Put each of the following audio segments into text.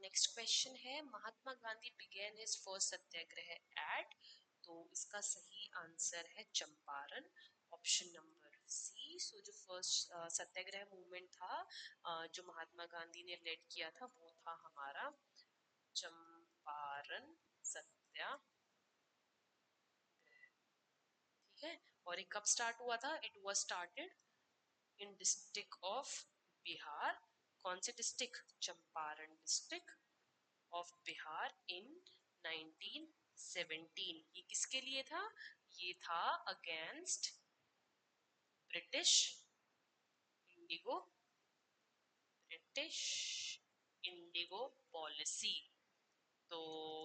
Next question है Mahatma Gandhi begin his first सत्याग्रह eight, तो इसका सही आंसर है चंपारण, ऑप्शन नंबर सी। सो जो फर्स्ट सत्याग्रह मूवमेंट था जो महात्मा गांधी ने लेड किया था वो था हमारा चंपारण सत्याग्रह, ठीक है। और ये कब स्टार्ट हुआ था? It was started in district of Bihar. कौन से district? Champaran district of Bihar in 1917। ये किसके लिए था? ये था against British indigo, British indigo policy. तो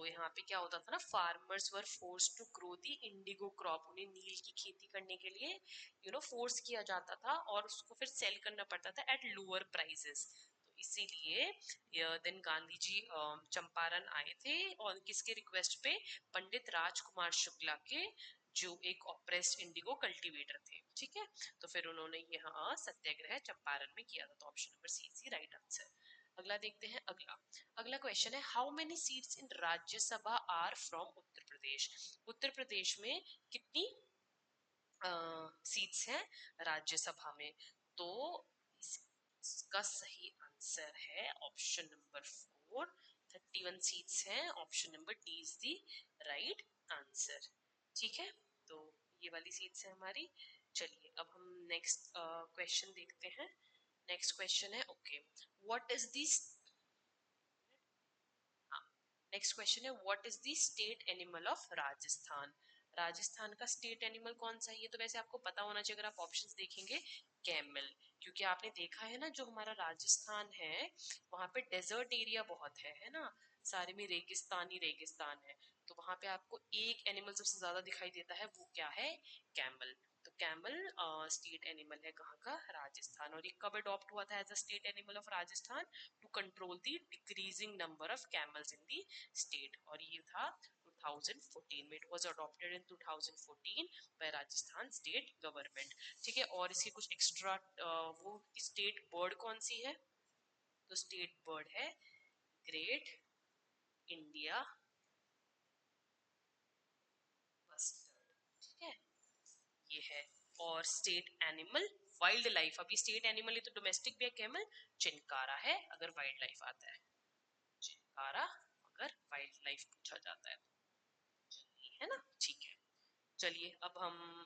यहाँ पे क्या होता था ना, farmers were force to grow the indigo crop, उन्हें नील की खेती करने के लिए फोर्स किया जाता था और उसको फिर सेल करना पड़ता था एट लोअर प्राइसेस। तो इसीलिए देन गांधी जी चंपारण आए थे और किसके रिक्वेस्ट पे? पंडित राजकुमार शुक्ला के, जो एक ऑप्रेस्ड इंडिगो कल्टीवेटर थे, ठीक है। तो फिर उन्होंने यहाँ सत्याग्रह चंपारण में किया था, तो option number C is right answer. अगला देखते हैं। अगला क्वेश्चन है how many seats in Rajya Sabha are from Uttar Pradesh. Uttar Pradesh में कितनी सीट्स हैं राज्यसभा में? तो इसका सही आंसर है ऑप्शन नंबर 4, 31 सीट्स हैं। Option number D is the right answer, ठीक है। तो ये वाली सीट्स है हमारी। चलिए अब हम नेक्स्ट क्वेश्चन देखते हैं। नेक्स्ट क्वेश्चन है okay, what is this, next question है what is the state animal of Rajasthan. Rajasthan का स्टेट एनिमल कौन सा है? ये तो वैसे आपको पता होना चाहिए अगर आप ऑप्शंस देखेंगे। कैमल, क्योंकि आपने देखा है ना जो हमारा राजस्थान है वहां पे डेजर्ट एरिया बहुत है ना, सारे में रेगिस्तान ही रेगिस्तान है। तो वहां पे आपको एक एनिमल सबसे ज्यादा दिखाई देता है, वो क्या है? कैमल। तो कैमल स्टेट एनिमल है कहाँ का? राजस्थान। और ये कब अडॉप्ट हुआ था as a state animal of Rajasthan? To control the decreasing number of camels in the state. और ये था 2014 में, it was adopted in 2014 by Rajasthan state government, ठीक है। और इसकी कुछ एक्स्ट्रा वो स्टेट बर्ड कौन सी है? तो स्टेट बर्ड है ग्रेट इंडिया बस्टर्ड, ठीक है, ये है। और स्टेट एनिमल वाइल्ड लाइफ, अभी स्टेट एनिमल ये तो डोमेस्टिक भी है कैमल, चिनकारा है अगर वाइल्ड लाइफ आता है, चिनकारा अगर वाइल्ड लाइफ पूछा जाता है तो, है ना, ठीक है। चलिए अब हम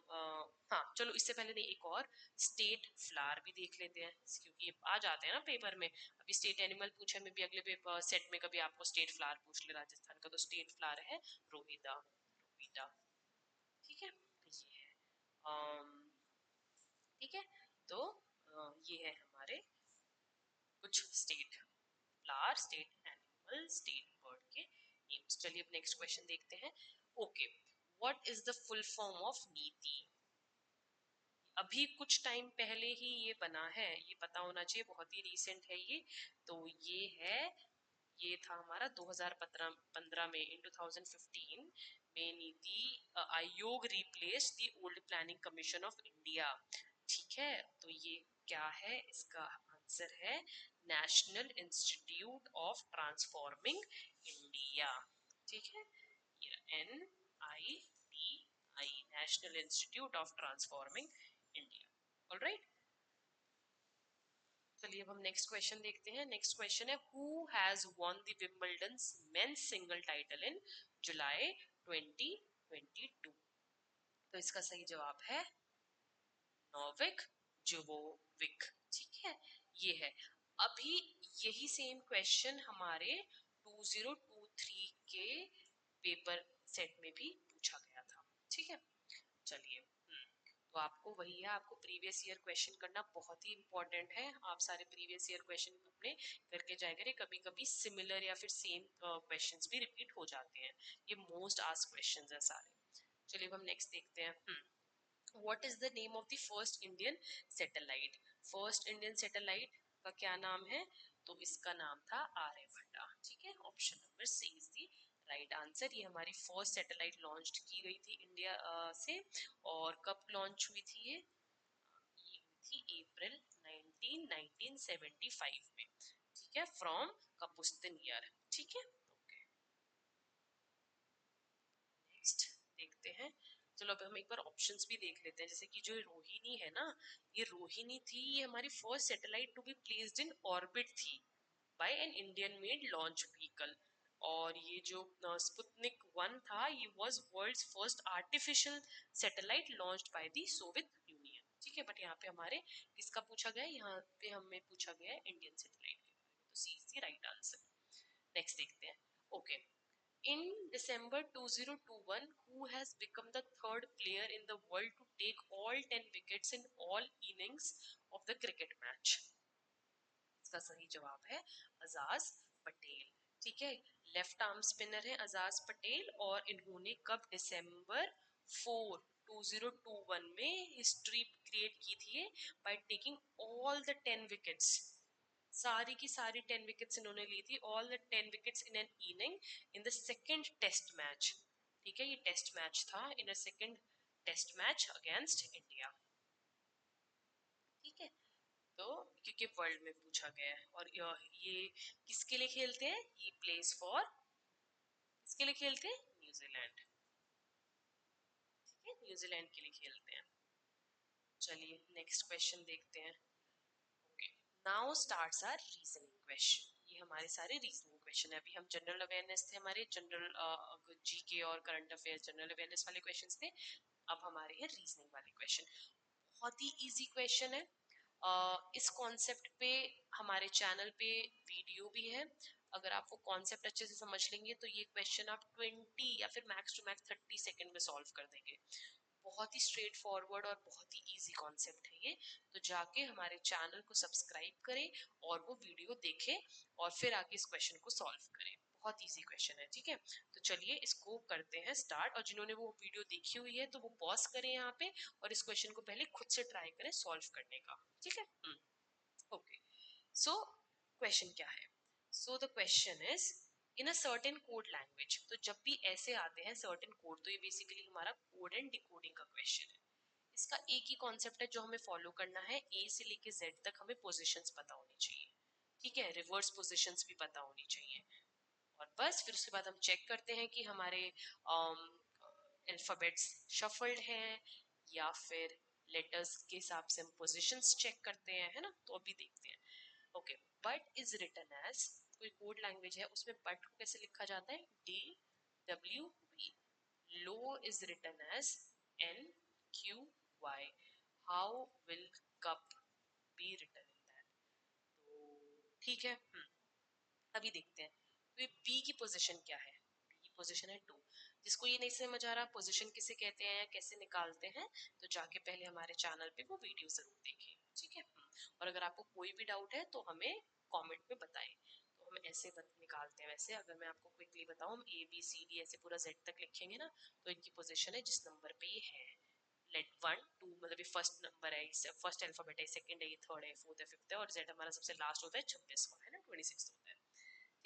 हाँ चलो इससे पहले नहीं, एक और स्टेट फ्लावर भी देख लेते हैं, क्योंकि ये आ जाते हैं ना पेपर में। अभी स्टेट एनिमल पूछे में भी अगले पेपर सेट में कभी आपको स्टेट फ्लावर पूछ ले राजस्थान का, तो स्टेट फ्लावर है रोहिदा, रोहिदा, ठीक है। ये है ठीक है। तो ये है हमारे कुछ state flower, state animal, state bird के नेम्स। चलिए अब नेक्स्ट क्वेश्चन देखते हैं। Okay, what is the full form of नीति? अभी कुछ टाइम पहले ही ये बना है, ये पता होना चाहिए, बहुत ही रीसेंट है ये। तो ये है, ये था हमारा 2015 में, इन 2015 में NITI Aayog replace the old planning commission of India, ठीक है। तो ये क्या है? इसका आंसर है national institute of transforming India, ठीक है। ये NITI, national institute of transforming India, alright. चलिए अब हम नेक्स्ट क्वेश्चन देखते हैं। नेक्स्ट क्वेश्चन है who has won the Wimbledon men's single title in July 2022? तो इसका सही जवाब है नोविक जोकोविक, ठीक है, ये है। अभी यही सेम क्वेश्चन हमारे 2023 के पेपर सेट में भी पूछा गया था, ठीक है। चलिए तो आपको वही है, आपको प्रीवियस ईयर क्वेश्चन करना बहुत ही इंपॉर्टेंट है। आप सारे प्रीवियस ईयर क्वेश्चन अपने करके जाया करें, कभी कभी सिमिलर या फिर सेम क्वेश्चंस भी रिपीट हो जाते हैं, ये मोस्ट आस्क्ड क्वेश्चंस है सारे। चलिए अब हम नेक्स्ट देखते हैं। What is the name of the first Indian satellite? First Indian satellite का क्या नाम है? तो इसका नाम था आर्यभट्टा, ठीक है। Option number C is the right answer. ये हमारी फर्स्ट सैटेलाइट लॉन्च की गई थी इंडिया से। और कब लॉन्च हुई थी ये हुई थी अप्रैल 1975 में, ठीक है, फ्रॉम कपुस्तिन ईयर, ठीक है। ओके, नेक्स्ट देखते हैं। चलो अब हम एक बार ऑप्शंस भी देख लेते हैं। जैसे कि जो रोहिणी है ना, ये रोहिणी थी, ये हमारी first satellite to be placed in orbit थी by an Indian made launch vehicle. और ये जो स्पुतनिक 1 था, ये was world's first artificial satellite launched by the Soviet Union, ठीक है। बट यहाँ पे हमारे किसका पूछा गया है, यहाँ पे हमें पूछा गया है इंडियन सैटेलाइट के बारे में, तो C is the right answer. Next देखते हैं। Okay, in December 2021, who has become the third player in the world to take all 10 wickets in all innings of the cricket match? इसका सही जवाब है अजाज पटेल, ठीक है। लेफ्ट आर्म स्पिनर है अजाज पटेल, और इन्होंने कब December 4 2021 में हिस्ट्री क्रिएट की थी by taking all the 10 wickets. सारी की सारी 10 विकेट्स इन्होंने ली थी, all the 10 wickets in an inning in the second test match, ठीक है। ये टेस्ट मैच था, in a second test match against India, ठीक है। तो क्योंकि वर्ल्ड में पूछा गया है, और ये किसके लिए खेलते हैं, ये प्लेस फॉर, किसके लिए खेलते हैं, न्यूजीलैंड, ठीक है, न्यूजीलैंड के लिए खेलते हैं। चलिए नेक्स्ट क्वेश्चन देखते हैं। Okay, now starts our reasoning question. ये हमारे सारे रीजनिंग क्वेश्चन है। अभी हम जनरल अवेयरनेस थे, हमारे जनरल जीके और करंट अफेयर जनरल अवेयरनेस वाले क्वेश्चंस थे। अब हमारे हैं रीजनिंग वाले क्वेश्चन। बहुत ही इजी क्वेश्चन है। इस कॉन्सेप्ट पे हमारे चैनल पे वीडियो भी है। अगर आप वो कॉन्सेप्ट अच्छे से समझ लेंगे तो ये क्वेश्चन आप 20 या फिर मैक्स टू मैक्स 30 सेकंड में सॉल्व कर देंगे। बहुत ही स्ट्रेट फॉरवर्ड और बहुत ही इजी कॉन्सेप्ट है ये। तो जाके हमारे चैनल को सब्सक्राइब करें और वो वीडियो देखें और फिर आके इस क्वेश्चन को सॉल्व करें। बहुत इजी क्वेश्चन है, ठीक है। तो चलिए इसको करते हैं स्टार्ट, और जिन्होंने वो वीडियो देखी हुई है तो वो पॉज करें यहाँ पे और इस क्वेश्चन को पहले खुद से ट्राई करें सॉल्व करने का, ठीक है। ओके, सो क्वेश्चन क्या है। So the question is in a certain code language. तो जब भी ऐसे आते हैं सर्टेन कोड, तो ये बेसिकली हमारा कोड एंड डिकोडिंग का क्वेश्चन है। इसका एक ही कॉन्सेप्ट है जो हमें फॉलो करना है, ए से लेके जेड तक हमें पोजीशंस पता होनी चाहिए, ठीक है, रिवर्स पोजीशंस भी पता होनी चाहिए। और बस फिर उसके बाद हम चेक करते हैं कि हमारे अल्फाबेट्स शफल्ड हैं या फिर लेटर्स के हिसाब से हम पोजीशंस चेक करते हैं, है ना। तो अभी देखते हैं। Okay, but is written as, कोई कोड लैंग्वेज है उसमें बट को कैसे लिखा जाता है, DWV। Low is written as NQY। How will cup be written in that. तो ठीक है, अभी देखते हैं। तो ये बी की पोजीशन क्या है, बी की पोजीशन है 2। जिसको ये नहीं समझ आ रहा पोजीशन किसे कहते हैं या कैसे निकालते हैं, तो जाके पहले हमारे चैनल पे वो वीडियो जरूर देखें, ठीक है। और अगर आपको कोई भी डाउट है तो हमें कमेंट में बताएं। तो हम ऐसे निकालते हैं। वैसे अगर मैं आपको क्विकली बताऊं, हम ABCD ऐसे पूरा Z तक लिखेंगे ना, तो इनकी पोजीशन है जिस नंबर पे ये है। लेट 1 2 मतलब ये फर्स्ट नंबर है, फर्स्ट अल्फाबेट है, सेकंड है, ये थर्ड है, फोर्थ है, फिफ्थ है, और Z हमारा सबसे लास्ट होता है 26वां, है ना, 26 होता है,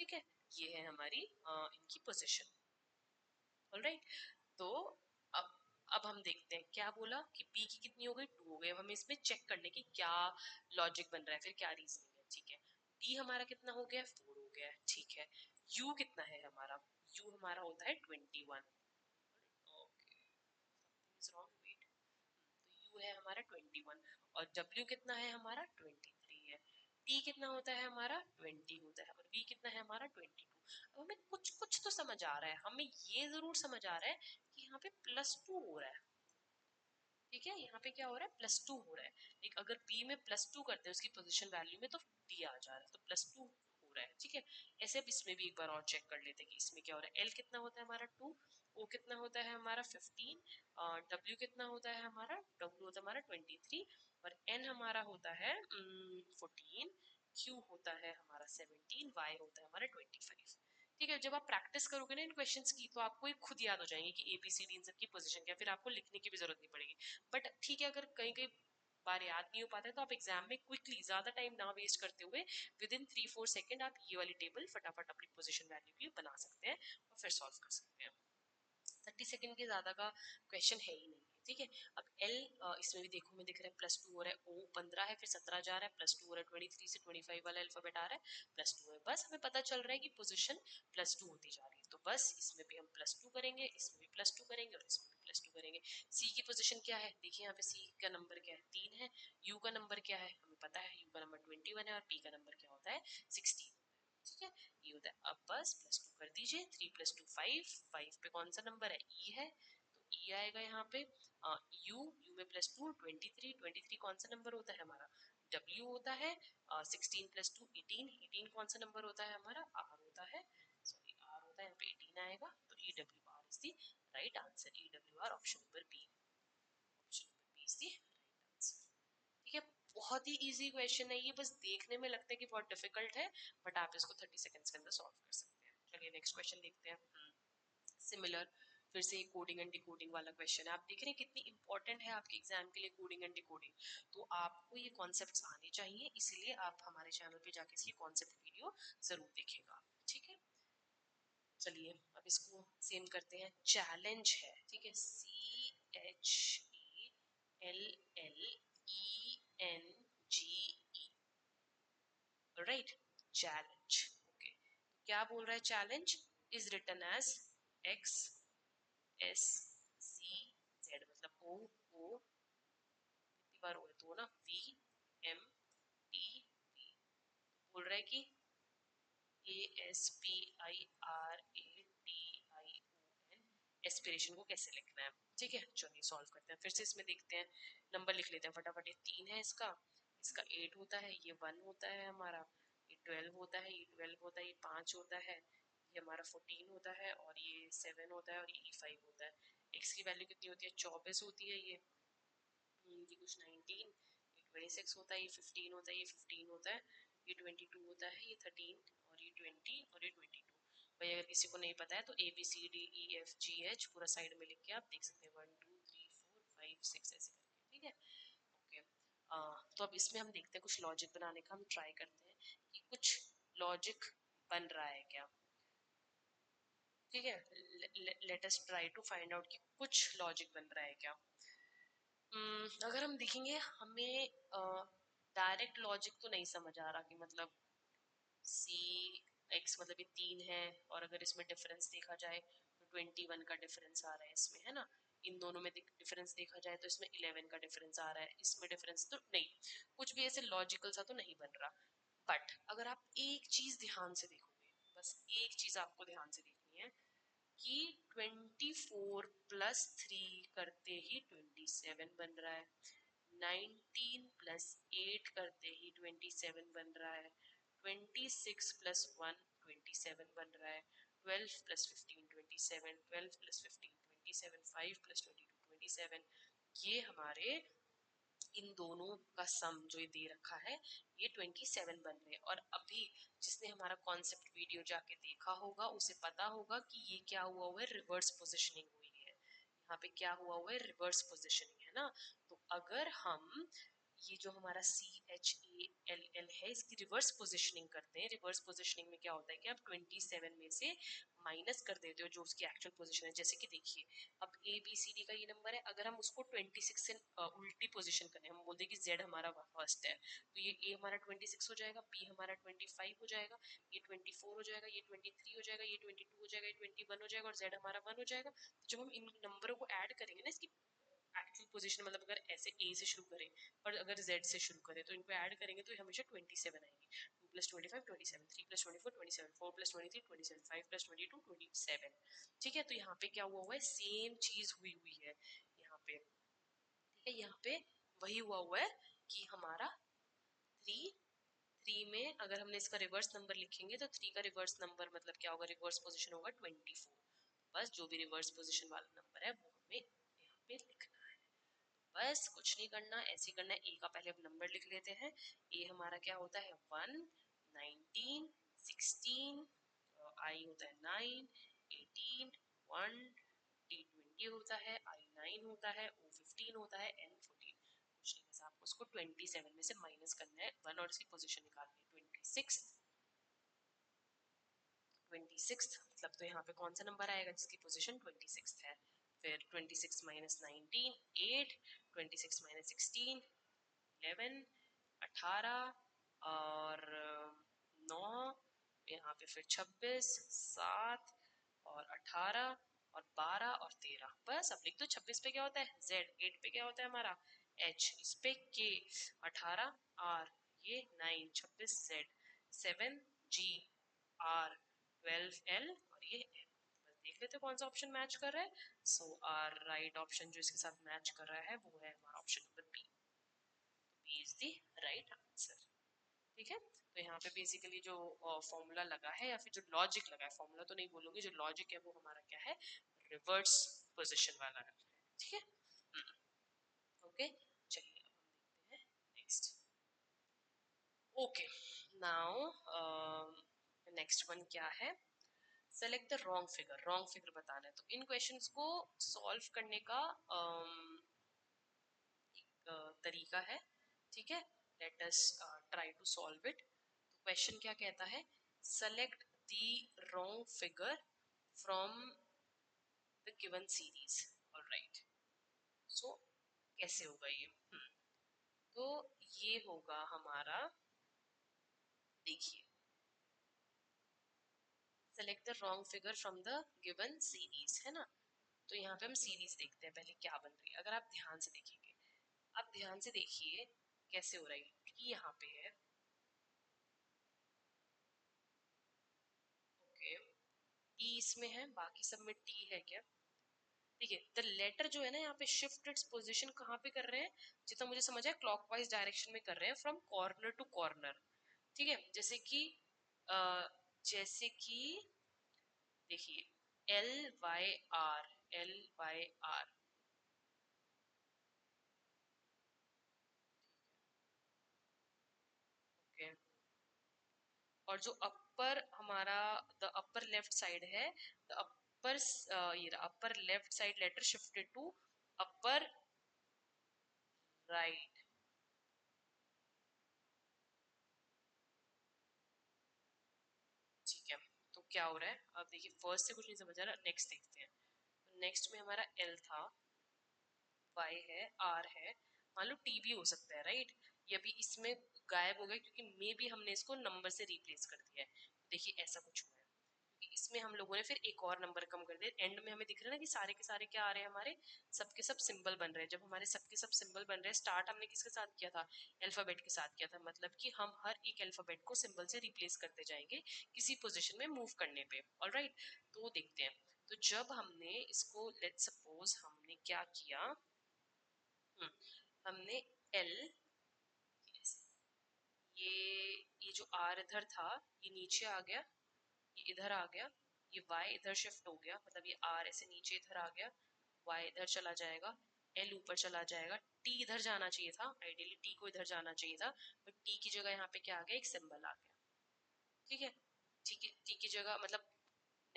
ठीक है। ये है हमारी इनकी पोजीशन, ऑलराइट। तो अब अब हम देखते हैं क्या बोला कि पी की कितनी हो गई, 2 हो गई। अब हमें इसमें चेक करने की क्या लॉजिक बन रहा है, फिर क्या रीजनिंग है, ठीक है। डी हमारा कितना हो गया, 4 हो गया है, ठीक है। यू कितना है हमारा, यू हमारा होता है 21। Okay, something is wrong, wait. तो यू है हमारा 21, और डब्ल्यू कितना है हमारा 23 है। टी कितना होता है हमारा 20 होता है, और वी कितना है हमारा 22। अब हमें कुछ कुछ तो समझ आ रहा है, हमें ये जरूर समझ आ रहा है कि यहाँ पे +2 हो रहा है, ठीक है। यहाँ पे क्या हो रहा है, +2 हो रहा है। लेकिन अगर बी में +2 करते हैं उसकी पोजीशन वैल्यू में, तो डी आ जा रहा है, तो +2 हो रहा है, ठीक है। ऐसे अब इसमें भी एक बार और चेक कर लेते हैं कि इसमें क्या हो रहा है। एल कितना होता है हमारा 2, ओ कितना होता है हमारा 15, डब्ल्यू कितना होता है हमारा, डब्ल्यू होता है हमारा 23, और एन हमारा होता है 14, क्यू होता है हमारा 17, वाई होता है हमारा 25, ठीक है। जब आप प्रैक्टिस करोगे ना इन क्वेश्चंस की, तो आपको ये खुद याद हो जाएंगे कि ABCD इन सब की पोजीशन क्या, फिर आपको लिखने की भी जरूरत नहीं पड़ेगी। बट ठीक है, अगर कहीं कहीं बार याद नहीं हो पाता है तो आप एग्जाम में क्विकली, ज्यादा टाइम ना वेस्ट करते हुए, विद इन 3-4 सेकंड आप ये वाली टेबल फटाफट अपनी पोजीशन वैल्यू की बना सकते हैं और फिर सॉल्व कर सकते हैं। 30 सेकंड के ज्यादा का क्वेश्चन है ही नहीं, ठीक है। अब L इसमें भी देखो मैं दिख रहा है +2 हो रहा है, O 15 है, फिर 17 जा रहा है, +2 हो रहा है, 23 से 25 वाला अल्फाबेट आ रहा है, +2 है। बस हमें पता चल रहा है कि पोजीशन +2 होती जा रही है, तो बस इसमें भी हम +2 करेंगे, इसमें भी +2 करेंगे और इसमें भी +2 करेंगे। C की पोजीशन क्या है, देखिए यहाँ पे C का नंबर क्या है, 3 है। U का नंबर क्या है, हमें पता है U का नंबर 21 है, और P का नंबर क्या होता है, 16। ठीक है, ये होता है। अब बस +2 कर दीजिए, 3 + 2 5, 5 पे कौन सा नंबर है, E है, तो E आएगा यहाँ पे। U में +2 23, 23 कौन सा नंबर होता है हमारा, W होता है। 16 + 2 18, 18 कौन सा नंबर होता है हमारा, R होता है, सॉरी R होता है, यहाँ पे 18 आएगा, तो EWR is the right answer. EWR option number B, option number B is the right answer. ठीक है, बहुत ही इजी क्वेश्चन है ये, बस देखने में लगता है कि बहुत डिफिकल्ट है, बट आप इसको 30 सेकंड्स के अंदर सॉल्व कर सकते हैं। चलिए नेक्स्ट क्वेश्चन देखते हैं। सिमिलर, फिर से कोडिंग एंड डिकोडिंग वाला क्वेश्चन है। आप देख रहे हैं कितनी इंपॉर्टेंट है आपके एग्जाम के लिए कोडिंग एंड डिकोडिंग, तो आपको ये कॉन्सेप्ट्स आने चाहिए, इसलिए आप हमारे चैनल पे जाके इसकी कॉन्सेप्ट वीडियो जरूर देखिएगा। ठीक है, चलिए अब इसको सेम करते हैं। चैलेंज है, ठीक है, CHALLENGE, राइट, चैलेंज। ओके, क्या बोल रहा है, challenge is written as XSCZ, मतलब O कितनी बार हुआ, तो ना VMTP, बोल रहा है कि ASPIRATION एस्पिरेशन को कैसे लिखना है। ठीक है, चलिए सॉल्व करते हैं। फिर से इसमें देखते हैं, नंबर लिख लेते हैं फटाफट। ये 3 है, इसका इसका 8 होता है, ये 1 होता है हमारा, ये 12 होता है, ये 12 होता है, ये 5 होता है, ये हमारा 14 होता है, और ये 7 होता है, और ये 5 होता है। x की वैल्यू कितनी होती है, 24 होती है। ये कुछ 19, ये 26 होता है, ये 15 होता है, ये 15 होता है, ये 22 होता है, ये 13, और ये 20, और ये 22। भाई अगर किसी को नहीं पता है तो ABCDEFGH पूरा साइड में लिख के आप देख सकते हैं, 1 2 3 4 5 6 ऐसे करके। ठीक है, ओके। तो अब इसमें हम देखते हैं कुछ लॉजिक बनाने का, हम ट्राई करते हैं कि कुछ लॉजिक बन रहा है क्या। ठीक है, let us try to find out कि कुछ लॉजिक बन रहा है क्या। अगर हम देखेंगे, हमें डायरेक्ट लॉजिक तो नहीं समझ आ रहा कि मतलब सी एक्स मतलब ये 3 है, और अगर इसमें डिफरेंस देखा जाए तो 21 का डिफरेंस आ रहा है इसमें, है ना। इन दोनों में डिफरेंस देखा जाए तो इसमें 11 का डिफरेंस आ रहा है, इसमें डिफरेंस तो नहीं, कुछ भी ऐसे लॉजिकल सा तो नहीं बन रहा। बट अगर आप एक चीज ध्यान से देखोगे, बस एक चीज आपको ध्यान से देखनी है कि 24 + 3 करते ही 27 बन रहा है, 19 + 8 करते ही 27 बन रहा है, 26 + 1 27 बन रहा है, 12 + 15 27, 12 + 15 27, 5 + 22 27। ये हमारे इन दोनों का सम जो ये दे रखा है, ये 27 बन रहे हैं। और अभी जिसने हमारा कॉन्सेप्ट वीडियो जाके देखा होगा उसे पता होगा कि ये क्या हुआ हुआ है, रिवर्स पोजिशनिंग हुई है। यहाँ पे क्या हुआ हुआ है, रिवर्स पोजिशनिंग, है ना। तो अगर हम ये जो हमारा CHALL है, इसकी रिवर्स पोजिशनिंग करते हैं, रिवर्स पोजिशनिंग में क्या होता है कि आप 27 में से माइनस कर देते हो जो उसकी एक्चुअल पोजीशन है। जैसे कि देखिए, अब ABCD का ये नंबर है, अगर हम उसको 26 से उल्टी पोजीशन करें, हम बोलते हैं कि Z हमारा फर्स्ट है, तो ये A हमारा 26 हो जाएगा, B हमारा 25 हो जाएगा, ये 24 हो जाएगा, ये 23 हो जाएगा, ये 22 हो जाएगा, ये 21 हो जाएगा, और Z हमारा 1 हो जाएगा। तो जब हम इन नंबरों को ऐड करेंगे ना, इसकी एक्चुअल पोजीशन, मतलब अगर ऐसे A से शुरू करें और अगर Z से शुरू करें, तो इनको ऐड करेंगे तो हमेशा 27 आएंगे। 2 + 25 27, 3 + 24 27, 4 + 23 27, 5 + 22 27। ठीक है, तो यहाँ पे क्या हुआ हुआ है, सेम चीज हुई हुई है यहाँ पे। ठीक है, यहाँ पे वही हुआ हुआ है कि हमारा 3 में अगर हमने इसका रिवर्स नंबर लिखेंगे तो 3 का रिवर्स नंबर मतलब क्या होगा, रिवर्स पोजीशन होगा 24। बस जो भी रिवर्स पोजीशन वाला नंबर है वो हमें यहाँ पे लिखना है। बस कुछ नहीं करना, ऐसे करना है। ए का पहले अब नंबर लिख लेते हैं। ए हमारा क्या होता है, 1 19 16, आई होता है 9 18 1, टी 20 होता है, आई 9 होता है, ओ 15 होता है, एन 14। कुछ नहीं, बस आपको उसको 27 में से माइनस करना है 1 और इसकी पोजीशन निकालनी है 26। 26 मतलब तो यहाँ पे कौन सा नंबर आएगा जिसकी पोजीशन 26 है। फिर 26 माइनस 19 8, 26 माइनस 16 11, 18 और 9, यहाँ पे फिर 26 7 और 18 और 12 और 13। बस अब लिख दो 26 पे क्या होता है z, 8 पे क्या होता है हमारा h, इस पे k, 18 r, ये 9 26 z, 7 g, r, 12 l और ये n। बस देख लेते कौन सा ऑप्शन मैच कर रहा है। सो आर राइट ऑप्शन जो इसके साथ मैच कर रहा है वो है हमारा option number B. B is the right answer. ठीक है, तो यहाँ पे बेसिकली जो फॉर्मूला लगा है या फिर जो लॉजिक लगा है, फॉर्मूला तो नहीं बोलूंगी, जो लॉजिक है वो हमारा क्या है, रिवर्स पोजीशन वाला है। ठीक है, ओके, चलिए अब हम देखते हैं next. Okay, now next one क्या है, select the wrong figure. Wrong figure बताना है, तो इन क्वेश्चंस को सॉल्व करने का एक तरीका है। ठीक है, let us try to solve it. Question क्या कहता है, select the wrong figure from the given series. Alright, so कैसे होगा ये? तो ये होगा हमारा, देखिए, select the wrong figure from the given series, है ना। तो यहाँ पे हम सीरीज देखते हैं पहले क्या बन रही है। अगर आप ध्यान से देखेंगे, आप ध्यान से देखिए कैसे हो रही है। टी यहाँ पे है, ओके, टी इसमें है, बाकी सब में टी है क्या? देखिए द लेटर जो है ना, यहाँ पे शिफ्ट इट्स पोजीशन कहाँ पे कर रहे हैं, जितना मुझे समझ है क्लॉकवाइज डायरेक्शन में कर रहे हैं, फ्रॉम कॉर्नर टू कॉर्नर। ठीक है, जैसे कि देखिए L Y R, L Y R, okay, और जो अपर हमारा द अपर लेफ्ट साइड है, द अपर, ये upper left side letter shifted to upper right. ठीक है, तो क्या हो रहा है अब देखिए, फर्स्ट से कुछ नहीं समझ आ रहा, नेक्स्ट देखते हैं। तो नेक्स्ट में हमारा एल था, वाई है, आर है, मान लो टी भी हो सकता है, राइट। ये अभी इसमें गायब हो गया क्योंकि मे भी हमने इसको नंबर से रिप्लेस कर दिया है। देखिए ऐसा कुछ हुआ है क्योंकि इसमें हम लोगों ने फिर एक और नंबर कम कर दिया। एंड में हमें दिख रहा है ना कि सारे के सारे क्या आ रहे हैं, हमारे सबके सब सिंबल बन रहे हैं। जब हमारे सबके सब सिंबल बन रहे हैं, स्टार्ट हमने किसके साथ किया था, अल्फाबेट के साथ किया था, मतलब कि हम हर एक अल्फाबेट को सिंबल से रिप्लेस करते जाएंगे किसी पोजिशन में मूव करने पे। ऑलराइट, तो देखते हैं। तो जब हमने इसको, लेट सपोज हमने क्या किया, हमने एल, ये जो आर इधर था ये नीचे आ गया, ये इधर आ गया, ये वाई इधर शिफ्ट हो गया, मतलब ये आर ऐसे नीचे इधर आ गया, वाई इधर चला जाएगा, एल ऊपर चला जाएगा, टी इधर जाना चाहिए था, आइडियली टी को इधर जाना चाहिए था, बट टी की जगह यहाँ पे क्या आ गया, एक सिंबल आ गया। ठीक है, टी की जगह मतलब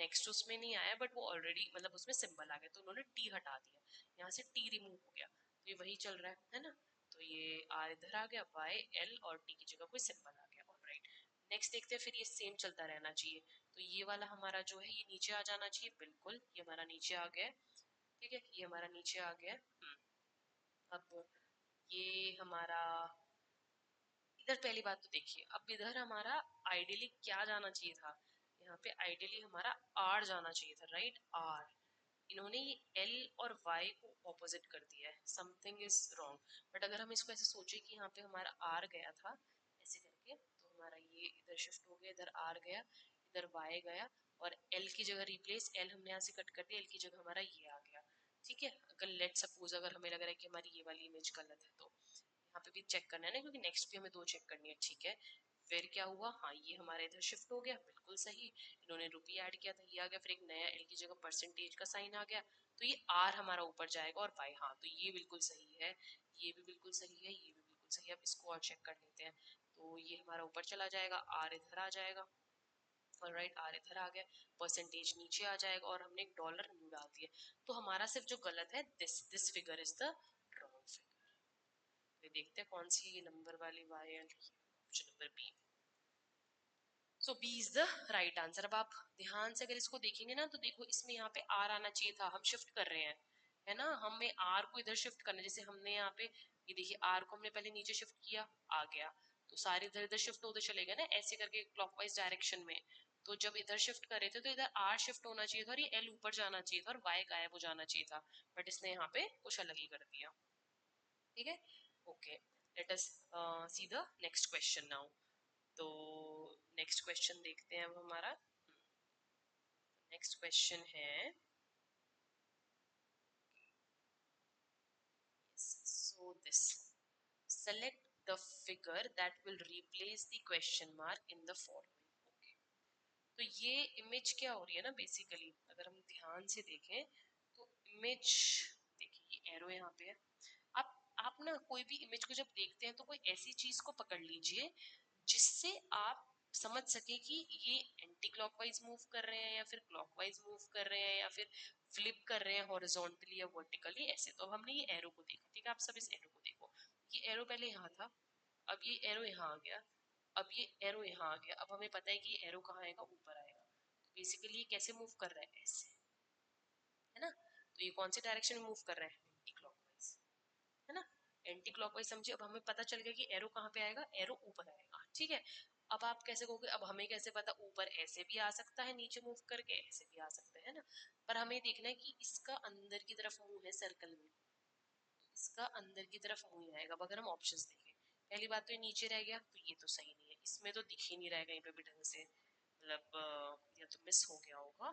नेक्स्ट उसमें नहीं आया, बट वो ऑलरेडी मतलब उसमें सिंबल आ गया, तो उन्होंने टी हटा दिया, यहाँ से टी रिमूव हो गया, तो ये वही चल रहा है ना। तो ये आर इधर आ गया, वाई एल और टी की जगह कोई सिंबल आ गया। ऑलराइट, नेक्स्ट देखते हैं, फिर ये सेम चलता रहना चाहिए। तो ये वाला हमारा जो है ये नीचे आ जाना चाहिए, बिल्कुल ये हमारा नीचे आ गया। ठीक है, ये हमारा नीचे आ गया। अब ये हमारा इधर, पहली बात तो देखिए, अब इधर हमारा आइडियली क्या जाना चाहिए था, यहाँ पे आइडियली हमारा आर जाना चाहिए था, राइट, आर। इन्होंने ये एल और वाई को ऑपोजिट कर दिया है, समथिंग इज रॉन्ग। बट अगर हम इसको ऐसे सोचे कि यहाँ पे हमारा आर गया था ऐसे करके, तो हमारा ये इधर शिफ्ट हो गया, इधर आर गया, इधर वाई गया, और एल की जगह रिप्लेस, एल हमने यहाँ से कट कर दिया, एल की जगह हमारा ये आ गया। ठीक है, अगर लेट सपोज अगर हमें लग रहा है कि हमारी ये वाली इमेज गलत है, तो यहाँ पे भी चेक करना है ना, क्योंकि नेक्स्ट भी हमें दो चेक करनी है। ठीक है, फिर क्या हुआ, हाँ ये हमारे इधर शिफ्ट हो गया, बिल्कुल सही, इन्होंने रुपी ऐड किया था, ये आ गया, फिर एक नया एल की जगह परसेंटेज का साइन आ गया, तो ये आर हमारा ऊपर जाएगा और वाई, हाँ तो ये बिल्कुल सही है, ये भी बिल्कुल सही है, ये भी बिल्कुल सही है। अब इसको और चेक कर लेते हैं, तो ये हमारा ऊपर चला जाएगा, आर इधर आ जाएगा, ऑलराइट, आर इधर आ गया, परसेंटेज नीचे आ जाएगा, और हमने एक डॉलर न्यू डाल दिया। तो हमारा सिर्फ जो गलत है, this figure is the wrong figure. तो देखते हैं कौन सी ये नंबर वाली वायर, option number B. So B is the right answer. अब आप ध्यान से अगर इसको देखेंगे ना, तो देखो इसमें यहाँ पे आर आना चाहिए था, हम शिफ्ट कर रहे हैं, है ना, हमें आर को इधर शिफ्ट करना है। जैसे हमने यहाँ पे ये देखिए आर को हमने पहले नीचे शिफ्ट किया, आ गया, तो सारे इधर इधर शिफ्ट होते चले गए ना ऐसे करके क्लॉकवाइज डायरेक्शन में। तो जब इधर शिफ्ट कर रहे थे तो इधर आर शिफ्ट होना चाहिए था और ये एल ऊपर जाना चाहिए था और वाई गायब हो जाना चाहिए था, बट इसने यहाँ पे कुछ अलग ही कर दिया। ठीक है, okay, late us see the next question now. तो नेक्स्ट क्वेश्चन देखते हैं अब हमारा। नेक्स्ट क्वेश्चन है, so this, select the figure that will replace the question mark in the following. Okay. तो ये इमेज क्या हो रही है ना, बेसिकली अगर हम ध्यान से देखें तो इमेज, देखिए ये एरो यहाँ पे है। आप ना कोई भी इमेज को जब देखते हैं तो कोई ऐसी चीज को पकड़ लीजिए जिससे आप समझ सके कि ये एंटी क्लॉकवाइज मूव कर रहे हैं या फिर क्लॉकवाइज मूव कर रहे हैं या फिर फ्लिप कर रहे हैं हॉरिजॉन्टली या वर्टिकली ऐसे। तो अब हमने ये एरो को देखा, ठीक है, आप सब इस एरो को देखो, ये एरो पहले यहाँ था, अब ये एरो यहाँ आ गया, अब ये एरो यहाँ आ गया, अब हमें पता है कि ये एरो कहाँ आएगा, ऊपर आएगा। तो बेसिकली ये कैसे मूव कर रहा है, ऐसे, है ना। तो ये कौन सी डायरेक्शन में मूव कर रहा है, एंटी क्लॉकवाइज, है ना, एंटी क्लॉकवाइज समझिए। अब हमें पता चल गया कि एरो कहाँ पे आएगा, एरो ऊपर आएगा, ठीक है। अब आप कैसे कहोगे, अब हमें कैसे पता, ऊपर ऐसे भी आ सकता है नीचे मूव करके, ऐसे भी आ सकता है ना, पर हमें देखना है कि इसका अंदर की तरफ मुंह है सर्कल में, तो इसका अंदर की तरफ मुंह ही आएगा। अब अगर हम ऑप्शंस देखें, पहली बात तो ये नीचे रह गया, तो ये तो सही नहीं है, इसमें तो दिख ही नहीं रहा है कहीं पे भी ढंग से, मतलब या तो मिस हो गया होगा,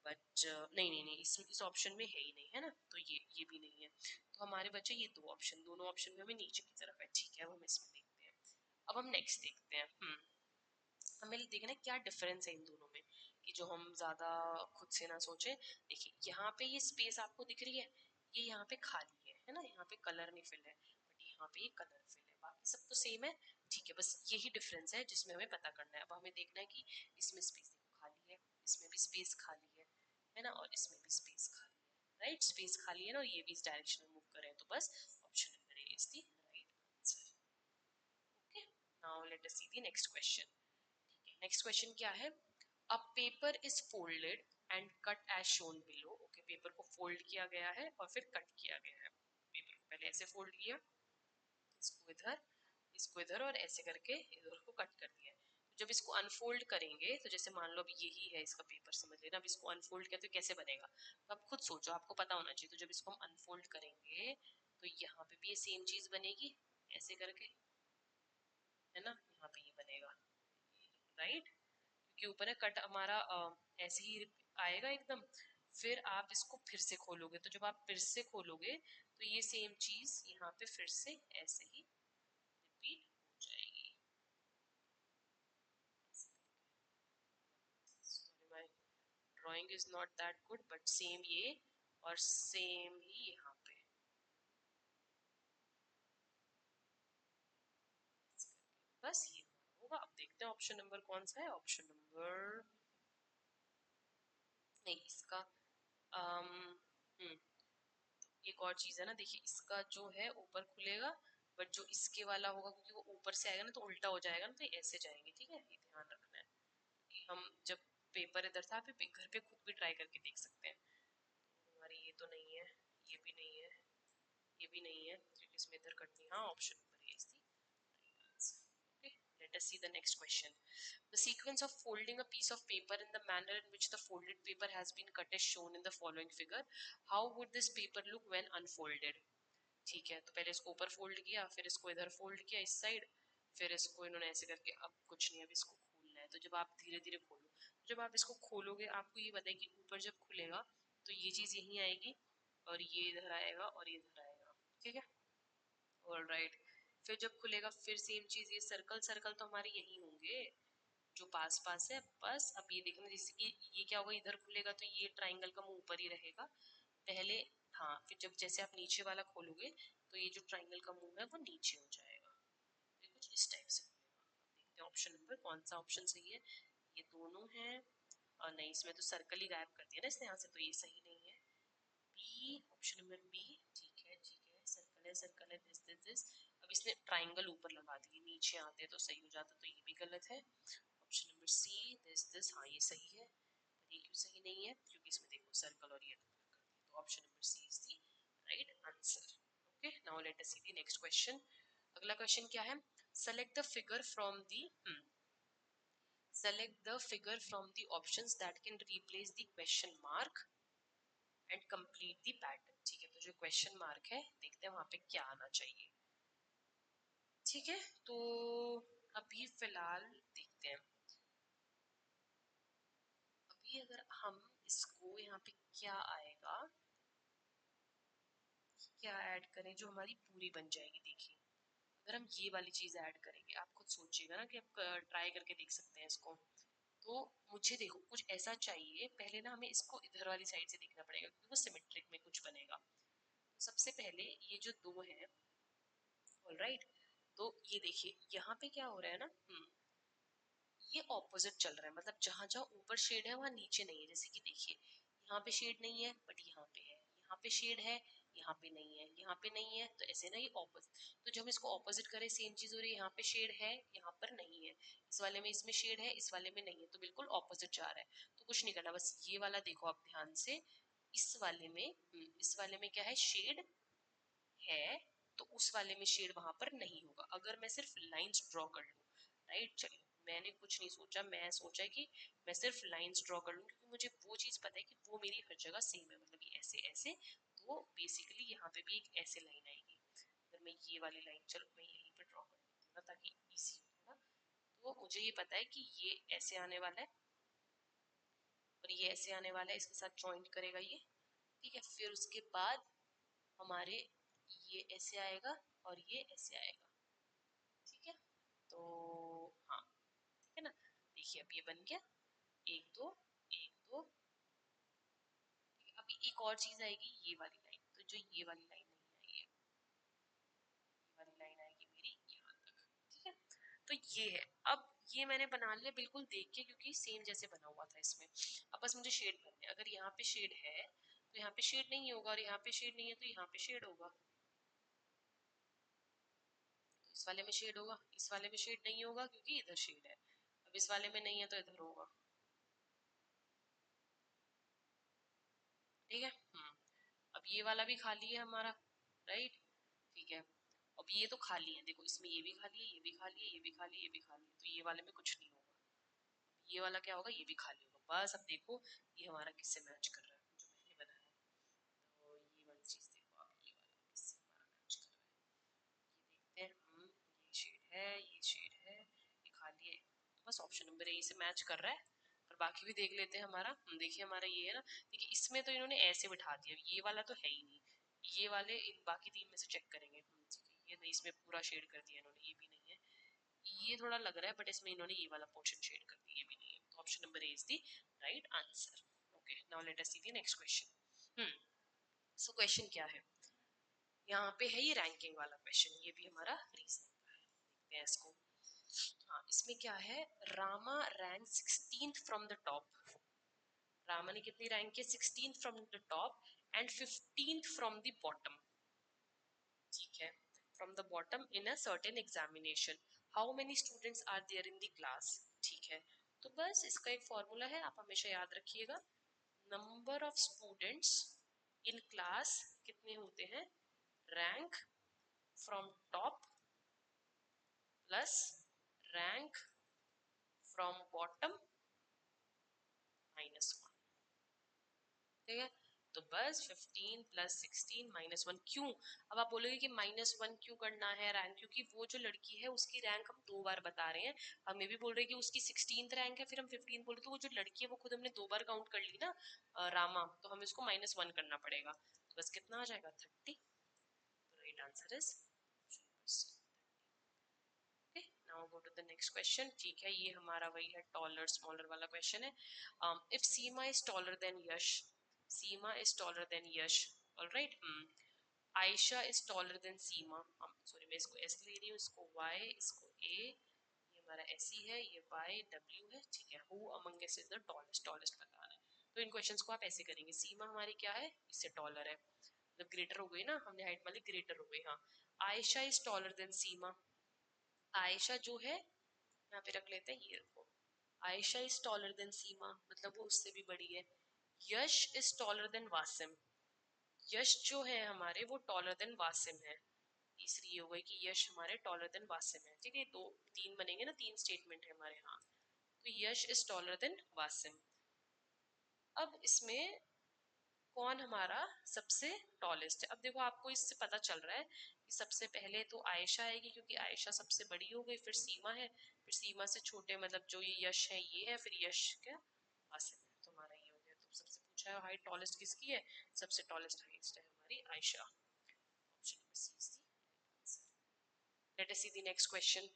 बट नहीं नहीं नहीं, इस ऑप्शन में है ही नहीं, है ना, तो ये भी नहीं है। तो हमारे बच्चे ये दो ऑप्शन, दोनों ऑप्शन में हमें नीचे की तरफ है, ठीक है, वो हम इसमें देखते हैं। अब हम नेक्स्ट देखते हैं। हमें देखना है क्या डिफरेंस है इन दोनों में, कि जो हम ज्यादा खुद से ना सोचें। देखिए यहाँ पे ये स्पेस आपको दिख रही है, ये यहाँ पे खाली है ना, यहाँ पे कलर नहीं फिल है, बट यहाँ पे ये कलर फिल है, बाकी सब तो सेम है, ठीक है, बस यही डिफरेंस है जिसमें हमें पता करना है। अब हमें देखना है कि इसमें स्पेस खाली है, इसमें भी स्पेस खाली है ना, और इसमें भी स्पेस खाली है, राइट, स्पेस खाली है ना, और ये भी इस डायरेक्शन में मूव कर रहे हैं, तो बस option number A is the right answer. Okay, now let us see the next question. Next question क्या है, a paper is folded and cut as shown below. Okay, paper को फोल्ड किया गया है और फिर कट किया गया है। पेपर को पहले ऐसे फोल्ड किया, इसको इधर और ऐसे करके इधर को कट कर दिया है। तो जब इसको अनफोल्ड करेंगे, तो जैसे मान लो अब यही है इसका पेपर, समझ लेना, अब इसको अनफोल्ड किया तो कैसे बनेगा, तो आप खुद सोचो, आपको पता होना चाहिए। तो जब इसको हम अनफोल्ड करेंगे तो यहाँ पे भी ये सेम चीज बनेगी, ऐसे करके, है ना, यहाँ पे ये बनेगा, राइट, के ऊपर है कट हमारा ऐसे ही आएगा एकदम। फिर आप इसको फिर से खोलोगे, तो जब आप फिर से खोलोगे तो ये सेम चीज यहाँ पे फिर से ऐसे ही रिपीट हो जाएगी। My drawing is not that good, but same ये और सेम ही यहाँ पे बस ये होगा। अब देखते हैं ऑप्शन नंबर कौन सा है, ऑप्शन नंबर नहीं इसका, एक और चीज है ना, देखिए इसका जो है ऊपर खुलेगा, बट जो इसके वाला होगा क्योंकि वो ऊपर से आएगा ना तो उल्टा हो जाएगा ना, तो ये ऐसे जाएंगे, ठीक है, ये ध्यान रखना है। कि हम जब पेपर इधर था, आप घर पे खुद भी ट्राई करके देख सकते हैं। हमारी ये तो नहीं है, ये भी नहीं है, ये भी नहीं है, क्योंकि इसमें इधर कट नहीं, हाँ option number A is the right answer. Okay, let us see the next question. The sequence of folding a piece of paper in the manner in which the folded paper has been cut is shown in the following figure. How would this paper look when unfolded? ठीक है, तो पहले इसको ऊपर fold किया, फिर इसको इधर फोल्ड किया इस साइड, फिर इसको इन्होंने ऐसे करके, अब कुछ नहीं, अब इसको खोलना है। तो जब आप धीरे धीरे खोलो, जब आप इसको खोलोगे आपको ये बताए कि ऊपर जब खुलेगा तो ये चीज यहीं आएगी और ये इधर आएगा और ये इधर आएगा, ठीक है, ऑल राइट। फिर जब खुलेगा फिर सेम चीज, ये सर्कल सर्कल तो हमारे यही होंगे जो पास पास है, बस अब ये देखना, जैसे कि ये क्या होगा, इधर खुलेगा तो ये ट्राइंगल का मुंह ऊपर ही रहेगा पहले, हाँ, फिर जब जैसे आप नीचे वाला खोलोगे तो ये जो ट्राइंगल का मुंह है वो नीचे हो जाएगा, तो ये कुछ इस टाइप से खुलेगा। अब देखते हैं ऑप्शन नंबर कौन सा ऑप्शन सही है, ये दोनों है, और नहीं इसमें तो सर्कल ही गायब कर दिया ना इसने यहाँ से, तो ये सही नहीं है, बी, ऑप्शन नंबर बी, ठीक है, सर्कल है, दिस। अब इसने ट्राइंगल ऊपर लगा दिए, नीचे आते तो सही हो जाता, तो ये भी गलत है। ऑप्शन नंबर सी, दिस, हाँ ये सही है, पर ये क्यों सही नहीं है, क्योंकि इसमें देखो सर्कल और ये तो option number C is the right answer. Okay, now let us see the next question. अगला क्वेश्चन क्या है? Select the figure from the select the figure from the options that can replace the question mark and complete the pattern. ठीक है, तो जो question mark है देखते हैं वहां पे क्या आना चाहिए. ठीक है, तो अभी फिलहाल देखते हैं. अभी अगर हम इसको यहाँ पे क्या आएगा, क्या ऐड करें जो हमारी पूरी बन जाएगी. देखिए अगर हम ये वाली चीज ऐड करेंगे, आप खुद सोचिएगा ना कि आप ट्राई करके देख सकते हैं इसको. तो मुझे देखो कुछ ऐसा चाहिए. पहले ना हमें इसको इधर वाली साइड से देखना पड़ेगा क्योंकि वो सिमेट्रिक में कुछ बनेगा. तो सबसे पहले ये जो दो है, ऑलराइट, तो ये देखिए यहाँ पे क्या हो रहा है ना, ये ऑपोजिट चल रहा है. मतलब जहां जहां ऊपर शेड है वहां नीचे नहीं है. जैसे कि देखिए यहाँ पे शेड नहीं है बट यहाँ पे है, यहाँ पे शेड है यहाँ पे नहीं है, यहाँ पे नहीं है. तो ऐसे ना ये ऑपोजिट. तो जब हम इसको ऑपोजिट करें सेम चीज हो रही है. यहाँ पे शेड है यहाँ पर नहीं है, इस वाले में इसमें शेड है इस वाले में नहीं है, तो बिल्कुल ऑपोजिट जा रहा है. तो कुछ नहीं करना, बस ये वाला देखो आप ध्यान से. इस वाले में क्या है, शेड है, तो उस वाले में शेड वहां पर नहीं होगा अगर मैं सिर्फ लाइंस ड्रॉ कर लूं. राइट, चलिए मैंने कुछ नहीं सोचा. मैं सोचा कि मैं सिर्फ लाइंस ड्रॉ कर लूं क्योंकि मुझे वो चीज पता है कि वो मेरी हर जगह सेम है. मतलब ये ऐसे ऐसे, तो बेसिकली यहाँ पे भी एक ऐसे लाइन आएगी. अगर मैं ये वाली लाइन, चलो मैं यहीं पे ड्रॉ कर देती हूँ ना ताकि इजी हो ना. तो मुझे ये पता है कि ये ऐसे आने वाला है और ये ऐसे आने वाला है, इसके साथ ज्वाइंट करेगा ये. ठीक है, फिर उसके बाद हमारे ये ऐसे आएगा और ये ऐसे आएगा. ठीक है, तो हाँ ठीक है ना. देखिए अब ये बन गया, एक दो एक दो. अभी एक और चीज आएगी, ये वाली लाइन. तो जो ये वाली लाइन नहीं आई है, ये वाली लाइन आएगी मेरी यहाँ तक. ठीक है, तो ये है. अब ये मैंने बना लिया बिल्कुल देख के क्योंकि सेम जैसे बना हुआ था इसमें. अब बस मुझे शेड भरने. अगर यहाँ पे शेड है तो यहाँ पे शेड नहीं होगा, और यहाँ पे शेड नहीं है तो यहाँ पे शेड होगा. इस वाले में शेड होगा, इस वाले में शेड नहीं होगा क्योंकि इधर शेड है. अब इस वाले में नहीं है तो इधर होगा. ठीक है. अब ये वाला भी खाली है हमारा. राइट, ठीक है. अब ये तो खाली है, देखो इसमें ये भी खाली है, ये भी खाली है, ये भी खाली है, ये भी खाली है. तो ये वाले में कुछ नहीं होगा. ये वाला क्या होगा, ये भी खाली होगा. बस अब देखो ये हमारा किससे मैच कर रहा है जो मैंने बनाया है. तो ये वाली चीज देखो आप, ये वाला किससे हमारा मैच कर रहा है. ये देखते हैं. ये शेड है, ये शेड है, ये खाली है. तो बस ऑप्शन नंबर ए से मैच कर रहा है. और बाकी भी देख लेते हैं हमारा. देखिए हमारा ये है ना. देखिए इसमें तो इन्होंने ऐसे बिठा दिया, ये वाला तो है ही नहीं. ये वाले इन बाकी तीन में से चेक करेंगे. ठीक है, ये नहीं, इसमें पूरा शेड कर दिया इन्होंने, ये भी नहीं है. ये थोड़ा लग रहा है बट इसमें इन्होंने ये वाला पोर्शन शेड कर दिया, ये भी नहीं है. तो option number A is the right answer. Okay, now let us see the next question. So question क्या है, यहाँ पे है ये रैंकिंग वाला क्वेश्चन. ये भी हमारा रीजनिंग का है. देखते हैं इसको. हाँ, इसमें क्या है, Rama rank 16th from the top. Rama ने कितनी रैंक की, 16th from the top and 15th from the bottom. ठीक है, from the bottom in a certain examination. How many students are there in the class. ठीक है, तो बस इसका एक फॉर्मूला है, आप हमेशा याद रखिएगा. Number of students in class कितने होते हैं, rank from top plus rank from bottom -1. ठीक है, तो बस 15 प्लस 16 -1 क्यों. अब आप बोलोगे कि -1 क्यों करना है रैंक, क्योंकि वो जो लड़की है उसकी रैंक हम दो बार बता रहे हैं. हम ये भी बोल रहे हैं कि उसकी 16th रैंक है, फिर हम 15 बोल रहे, तो वो जो लड़की है वो खुद हमने दो बार काउंट कर ली ना, रामा, तो हमें उसको -1 करना पड़ेगा. तो बस कितना आ जाएगा, 30. तो right answer is. Okay, now go to the next question. ठीक है, ये हमारा वही है taller smaller वाला question है. If Seema is taller than Yash, Seema is taller than Yash, all right. Aisha is taller than Seema. Sorry, मैं इसको S ले रही हूँ, इसको Y, इसको A. ये हमारा SE है, ये Y W है. ठीक है, who among us is the tallest? tallest बताना है. तो इन क्वेश्चंस को आप ऐसे करेंगे. सीमा हमारी क्या है, इससे टॉलर है, मतलब ग्रेटर हो गई ना, हमने हाइट वाली ग्रेटर हो गई. हाँ, आयशा इज टॉलर देन सीमा. आयशा जो है यहाँ पे रख लेते हैं, ये रखो. आयशा इज टॉलर देन सीमा, मतलब वो उससे भी बड़ी है. यश इज टॉलर देन वासिम. यश जो है हमारे वो टॉलर देन वासिम है। तीसरी ये हो गई कि यश हमारे टॉलर देन वासिम है। ठीक है, दो तीन बनेंगे ना, तीन स्टेटमेंट है हमारे यहाँ। तो यश इज टॉलर देन वासिम। अब इसमें कौन हमारा सबसे टॉलेस्ट है? अब देखो आपको इससे पता चल रहा है कि सबसे पहले तो आयशा आएगी, क्योंकि आयशा सबसे बड़ी हो गई, फिर सीमा है, फिर सीमा से छोटे मतलब जो ये यश है ये है, फिर यश क्या आसिफ है। तो हमारा ये हो गया। तो सबसे पूछा है हाइट टॉलेस्ट किसकी है? सबसे टॉलेस्ट हाइस्ट है हमारी Ayesha. Option number C is the answer. Let us see the next question.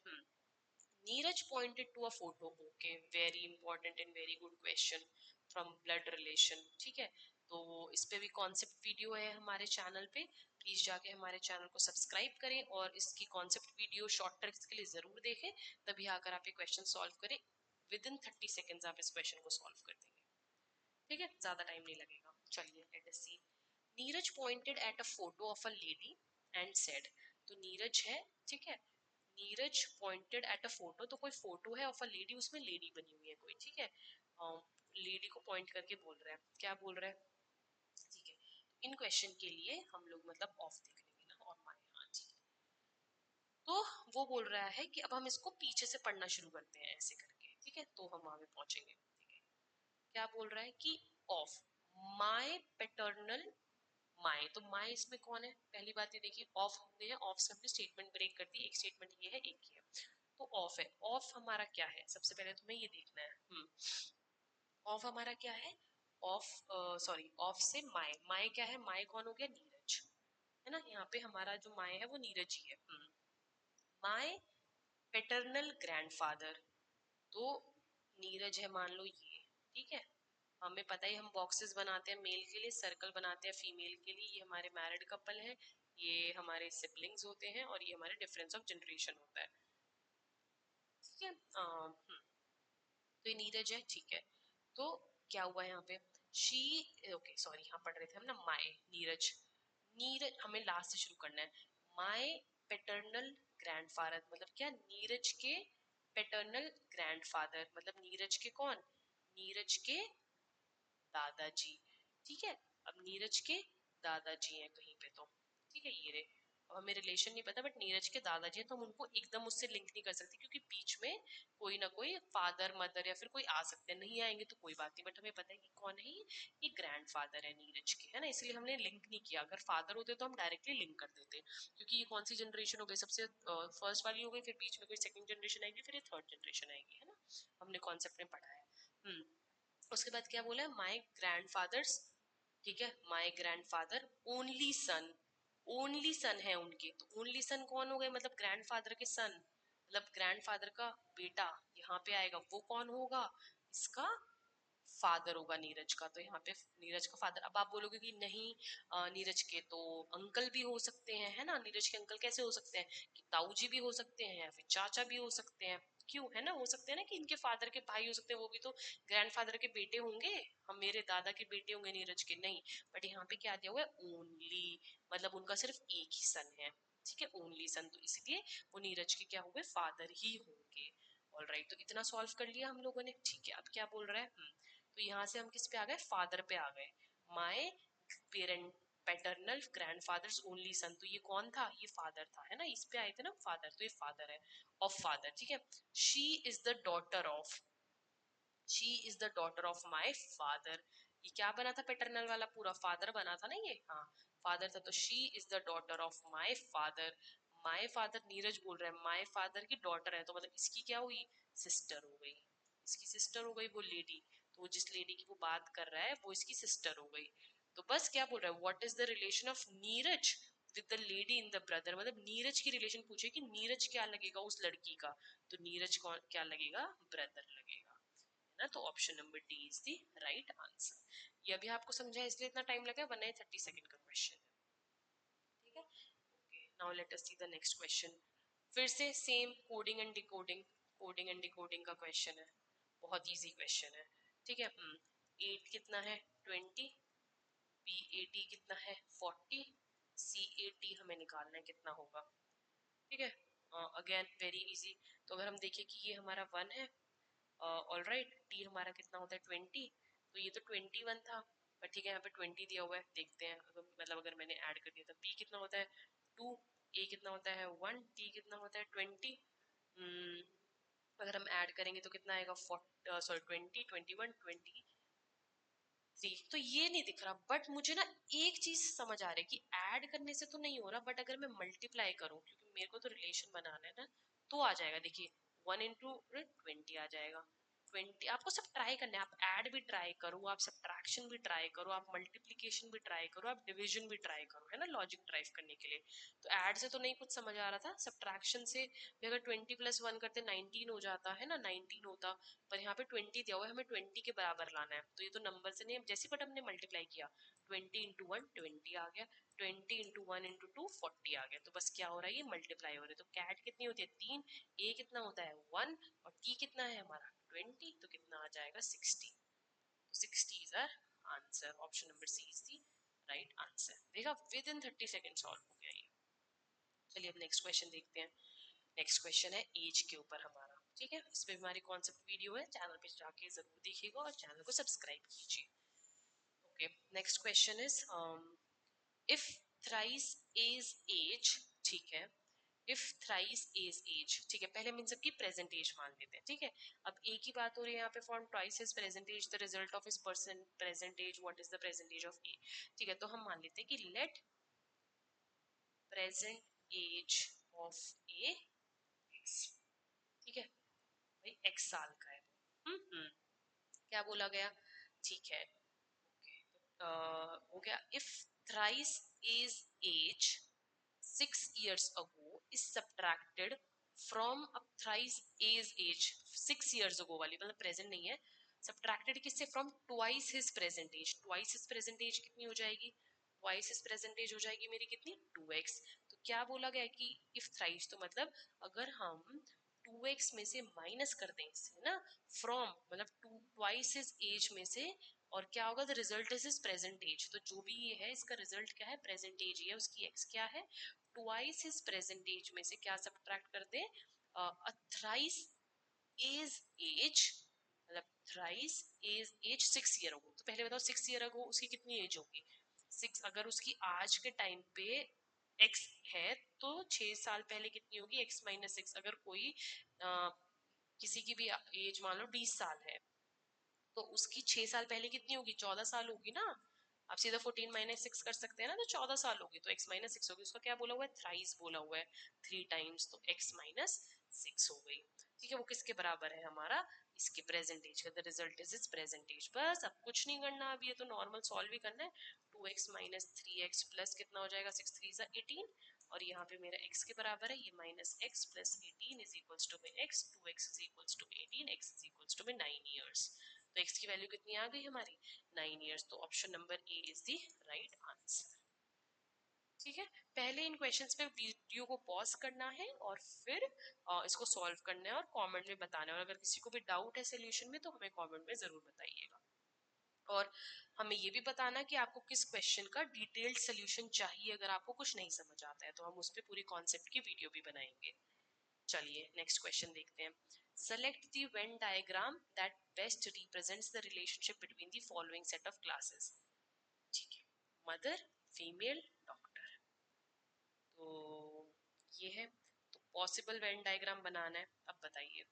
Neeraj pointed to a photo. Okay, very important and very good question from blood relation. ठीक है, तो इस पे भी कॉन्सेप्ट वीडियो है हमारे चैनल पे, प्लीज जाके हमारे चैनल को सब्सक्राइब करें और इसकी कॉन्सेप्ट वीडियो शॉर्ट ट्रिक्स के लिए जरूर देखें, तभी आकर आप ये क्वेश्चन सॉल्व करें। विद इन 30 सेकेंड्स आप इस क्वेश्चन को सॉल्व कर देंगे। ठीक है, ज्यादा टाइम नहीं लगेगा। चलिए let us see. Neeraj pointed at a photo of a lady and said. तो नीरज है, ठीक है, Neeraj pointed at a photo, तो कोई फोटो है ऑफ अ लेडी, उसमें लेडी बनी हुई है कोई, ठीक है, लेडी को पॉइंट करके बोल रहा है, क्या बोल रहा है? ठीक है, इन क्वेश्चन के लिए हम लोग मतलब ऑफ देख लेंगे ना, और माय, हाँ ठीक है। तो वो बोल रहा है कि अब हम इसको पीछे से पढ़ना शुरू करते हैं ऐसे करके, ठीक है, तो हम आगे पहुंचेंगे। ठीक है, क्या बोल रहा है कि ऑफ माय पेटर्नल, माय, तो माय इसमें कौन है? पहली बात ये देखिए, ऑफ हमने है, ऑफ से हमने स्टेटमेंट ब्रेक कर दी, एक स्टेटमेंट ये है, एक ये है, तो ऑफ है। ऑफ हमारा क्या है? सबसे पहले तुम्हें ये देखना है। ऑफ हमारा क्या है? ऑफ, सॉरी, ऑफ से माय, माय क्या है? माय कौन हो गया? नीरज, है ना, यहाँ पे हमारा जो माय है वो नीरज ही है। माय पेटर्नल ग्रैंडफादर, तो नीरज है मान लो ये, ठीक है, हमें पता ही हम बॉक्सेस बनाते हैं मेल के लिए, सर्कल बनाते हैं फीमेल के लिए, ये हमारे मैरिड कपल है, ये हमारे सिबलिंग्स होते हैं, और ये हमारे डिफरेंस ऑफ जनरेशन होता है। ठीक है, तो ये नीरज है, ठीक है। तो क्या हुआ यहाँ पे? शी, ओके सॉरी, यहाँ पढ़ रहे थे हम ना, माय नीरज, नीरज हमें लास्ट से शुरू करना है। माय पेटर्नल ग्रैंडफादर मतलब क्या? नीरज के पेटर्नल ग्रैंडफादर मतलब नीरज के कौन? नीरज के दादाजी। ठीक है, अब नीरज के दादाजी हैं कहीं पे तो, ठीक है, ये रे, अब हमें रिलेशन नहीं पता, बट नीरज के दादाजी हैं, तो हम उनको एकदम उससे लिंक नहीं कर सकते, क्योंकि बीच में कोई ना कोई फादर मदर या फिर कोई आ सकते हैं, नहीं आएंगे तो कोई बात नहीं, बट हमें पता है कि कौन है ये ग्रैंड फादर है नीरज के, है ना, इसलिए हमने लिंक नहीं किया। अगर फादर होते तो हम डायरेक्टली लिंक कर देते, क्योंकि ये कौन सी जनरेशन हो गई? सबसे फर्स्ट वाली हो गई, फिर बीच में कोई सेकंड जनरेशन आएगी, फिर ये थर्ड जनरेशन आएगी, है ना, हमने कॉन्सेप्ट में पढ़ा है। उसके बाद क्या बोला है? माई ग्रैंडफादर्स, ठीक है, माई grandfather only son, only son है उनके, तो ओनली सन कौन हो गए? मतलब ग्रैंडफादर के सन, मतलब ग्रैंडफादर का बेटा यहाँ पे आएगा, वो कौन होगा? इसका फादर होगा नीरज का, तो यहाँ पे नीरज का फादर। अब आप बोलोगे कि नहीं, नीरज के तो अंकल भी हो सकते हैं, है ना, नीरज के अंकल कैसे हो सकते हैं? कि ताऊ जी भी हो सकते हैं या फिर चाचा भी हो सकते हैं, क्यों, है ना, हो सकते हैं ना कि इनके फादर के भाई हो सकते हैं, वो भी तो ग्रैंडफादर के बेटे होंगे, हम मेरे दादा के बेटे होंगे नीरज के, नहीं, बट यहाँ पे क्या दिया हुआ है? ओनली, मतलब उनका सिर्फ एक ही सन है, ठीक है, ओनली सन, तो इसलिए वो नीरज के क्या हुए? फादर ही होंगे। ऑलराइट, तो इतना सॉल्व कर लिया हम लोगों ने, ठीक है। अब क्या बोल रहा है? तो यहाँ से हम किस पे आ गए? फादर पे आ गए। My parent paternal grandfathers only son, तो ये कौन था? ये फादर था, है ना, इस पे आए थे ना फादर, तो ये फादर है, ऑफ फादर, ठीक है। She is the daughter of, she is the daughter of my father, ये क्या बना था? पैटर्नल वाला पूरा फादर बना था ना ये, हाँ फादर था, तो she is the daughter of my father. My father, Neeraj बोल रहा है माय फादर की डॉटर है, तो मतलब इसकी क्या हुई? सिस्टर हो गई, इसकी सिस्टर हो गई वो लेडी, तो वो जिस लेडी की वो बात कर रहा है वो इसकी सिस्टर हो गई। तो बस क्या बोल रहा है? What is the relation of Neeraj with the lady in the brother, मतलब नीरज की रिलेशन पूछे कि नीरज क्या लगेगा उस लड़की का, तो नीरज कौन क्या लगेगा? ब्रदर लगेगा, है ना, तो option number D is the right answer. ये अभी आपको समझा है इसलिए इतना टाइम लगा, वरना 30 सेकंड का क्वेश्चन है, ठीक है। Okay, now let us see the next question. फिर से same coding and decoding, coding and decoding का क्वेश्चन है, बहुत इजी क्वेश्चन है, ठीक है। 8 कितना है? 20, बी ए टी कितना है? 40, सी ए टी हमें निकालना है कितना होगा, ठीक है। अगेन वेरी इजी, तो अगर हम देखें कि ये हमारा 1 है, ऑल राइट, टी हमारा कितना होता है? 20, तो ये तो 21 था, पर ठीक है, यहाँ पे 20 दिया हुआ है, देखते हैं मतलब अगर मैंने ऐड कर दिया तो p कितना होता है 2, a कितना होता है 1, t कितना होता है 20। अगर हम ऐड करेंगे तो कितना आएगा 20, 21, 23। तो ये नहीं दिख रहा, बट मुझे ना एक चीज समझ आ रही है कि ऐड करने से तो नहीं हो रहा, बट अगर मैं मल्टीप्लाई करूं, क्योंकि मेरे को तो रिलेशन बनाना है ना, तो आ जाएगा। देखिए 1 into 20 आ जाएगा 20। आपको सब ट्राई करना है, आप ऐड भी ट्राई करो, आप सब्ट्रैक्शन भी ट्राई करो, आप मल्टीप्लीकेशन भी ट्राई करो, आप डिवीजन भी ट्राई करो, है ना, लॉजिक ड्राइव करने के लिए। तो ऐड से तो नहीं कुछ समझ आ रहा था, सब्ट्रैक्शन से भी अगर 20 + 1 करते 19 हो जाता है ना, 19 होता। पर यहाँ पे 20 दिया हुआ है, हमें 20 के बराबर लाना है, तो ये तो नंबर से नहीं, जैसे बट हमने मल्टीप्लाई किया 20 into 1 20 आ गया, 20 into 1 into 2 40 आ गया। तो बस क्या हो रहा है, ये मल्टीप्लाई हो रहा है। तो कैट कितनी होती है 3, ए कितना होता है 1, और टी कितना है हमारा 20, तो कितना आ जाएगा 60। तो 60 is our answer. Option number C is the right answer. देखा, विद इन 30 सेकेंड सॉल्व हो गया ये। चलिए अब नेक्स्ट क्वेश्चन देखते हैं। नेक्स्ट क्वेश्चन है एज के ऊपर हमारा, ठीक है। इस पे हमारी कॉन्सेप्ट वीडियो है, चैनल पे जाके जरूर देखिएगा और चैनल को सब्सक्राइब कीजिए। Okay, next question is if thrice his age, ठीक है, इफ थ्राइस इज एज, ठीक है, पहले हम इन सबकी प्रेजेंट एज मान लेते हैं, ठीक है। अब एक ही बात हो रही है यहाँ पे, form twice is present age the result of is person present age, what is the present age of A, ठीक है। तो हम मान लेते हैं कि let present age of A X, ठीक है भाई, एक्स साल का है। क्या बोला गया, ठीक है। हो गया, if thrice his age 6 years ago is subtracted from a thrice is age 6 years ago वाली, मतलब प्रेजेंट नहीं है, सब्ट्रैक्टेड किससे, from twice his present age. Twice his present age कितनी हो जाएगी, ट्वाइस हिज प्रेजेंट एज हो जाएगी मेरी कितनी 2x। तो क्या बोला गया कि इफ थ्राइस, तो मतलब अगर हम 2x में से माइनस कर दें इससे ना, फ्रॉम मतलब ट्वाइस हिज एज में से, और क्या होगा, the result is his present age. तो जो भी ये है इसका रिजल्ट क्या है, प्रेजेंट एज ही है, उसकी एक्स क्या है ट्वाइस हिज प्रेजेंट एज में से क्या सब्ट्रैक्ट कर दे, थ्राइस इज एज, मतलब thrice his age 6 year ago। तो पहले बताओ 6 year ago उसकी कितनी एज होगी 6, अगर उसकी आज के टाइम पे एक्स है तो 6 साल पहले कितनी होगी x - 6। अगर कोई किसी की भी एज मान लो 20 साल है, तो उसकी 6 साल पहले कितनी होगी 14 साल होगी ना। आप सीधा 14 - 6 कर सकते हैं ना, तो 14 साल होगी, तो x - 6 होगी। उसका क्या बोला हुआ है, थ्राइस बोला हुआ है, 3 times, तो x - 6 हो गई, ठीक है। वो किसके बराबर है हमारा, इसके प्रेजेंट एज का, the result is his present age. बस अब कुछ नहीं करना, अब ये तो नॉर्मल सॉल्व ही करना है। 2x - 3x प्लस कितना हो जाएगा 6 3 18, और यहाँ पे मेरा x के बराबर है, ये -x + 18 इज इक्वल्स टू में x, 2x is equals to 18, x is equals to में 9 years। तो x की वैल्यू कितनी आ गई हमारी 9 years। तो option number A is the right answer, ठीक है। पहले इन क्वेश्चंस पे वीडियो को पॉज करना है और फिर इसको सॉल्व करना है और कमेंट में बताना है, और अगर किसी को भी डाउट है सोल्यूशन में तो हमें कमेंट में जरूर बताइएगा। और हमें ये भी बताना कि आपको किस क्वेश्चन का डिटेल्ड सोल्यूशन चाहिए, अगर आपको कुछ नहीं समझ आता है तो हम उस पर पूरी कॉन्सेप्ट की वीडियो भी बनाएंगे। चलिए नेक्स्ट क्वेश्चन देखते हैं। Select the Venn diagram that best represents the relationship between the following set of classes, ठीक है, मदर, फीमेल, डॉक्टर। तो ये है, तो पॉसिबल वेन डायग्राम बनाना है। अब बताइए,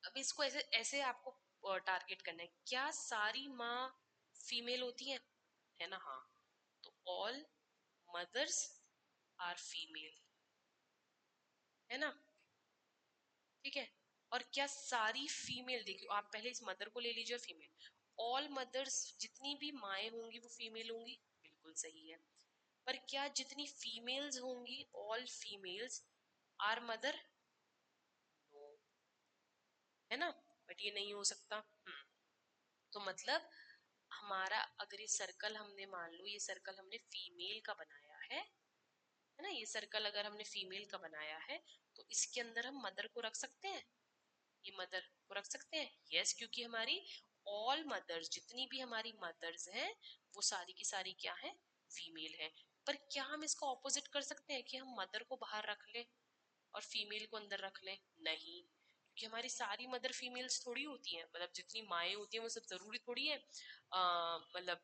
अब इसको ऐसे ऐसे आपको टारगेट करना है, क्या सारी माँ फीमेल होती हैं, है ना, हाँ। तो ऑल मदर्स आर फीमेल, है ना, ठीक है। और क्या सारी फीमेल, देखिए आप पहले इस मदर को ले लीजिए, फीमेल, ऑल मदर्स जितनी भी माएँ होंगी वो फीमेल होंगी, बिल्कुल सही है। पर क्या जितनी फीमेल्स होंगी all females are mother, no, है ना, बट ये नहीं हो सकता। तो मतलब हमारा अगर ये सर्कल हमने मान लो, ये सर्कल हमने फीमेल का बनाया है ना, ये सर्कल अगर हमने फीमेल का बनाया है तो इसके अंदर हम मदर को रख सकते हैं, ये मदर को रख सकते हैं, यस, क्योंकि हमारी ऑल मदर्स जितनी भी हमारी मदर्स हैं वो सारी की सारी क्या है, फीमेल है। पर क्या हम इसको ऑपोजिट कर सकते हैं कि हम मदर को बाहर रख लें और फीमेल को अंदर रख लें, नहीं, क्योंकि हमारी सारी मदर फीमेल्स थोड़ी होती हैं, मतलब जितनी माएँ होती हैं वो सब जरूरी थोड़ी है, मतलब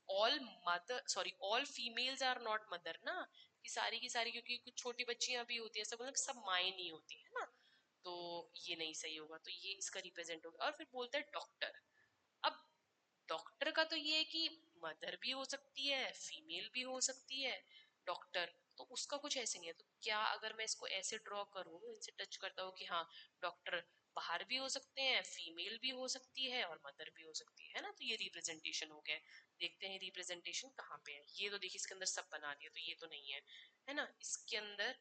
all mother sorry all females are not mother ना, कि सारी की सारी, क्योंकि कुछ छोटी बच्चियां भी होती है, सब मतलब सब माएँ नहीं होती है ना, तो ये नहीं सही होगा, तो ये इसका रिप्रेजेंट होगा। और फिर बोलते हैं डॉक्टर। अब डॉक्टर का तो ये है कि मदर भी हो सकती है, फीमेल भी हो सकती है डॉक्टर, तो उसका कुछ ऐसे नहीं है। तो क्या अगर मैं इसको ऐसे ड्रॉ करूँ, इनसे टच करता हूँ कि हाँ डॉक्टर बाहर भी हो सकते हैं, फीमेल भी हो सकती है और मदर भी हो सकती है ना, तो ये रिप्रेजेंटेशन हो गया। देखते हैं रिप्रेजेंटेशन कहाँ पे है। ये तो देखिए इसके अंदर सब बना दिया, तो ये तो नहीं है ना इसके अंदर।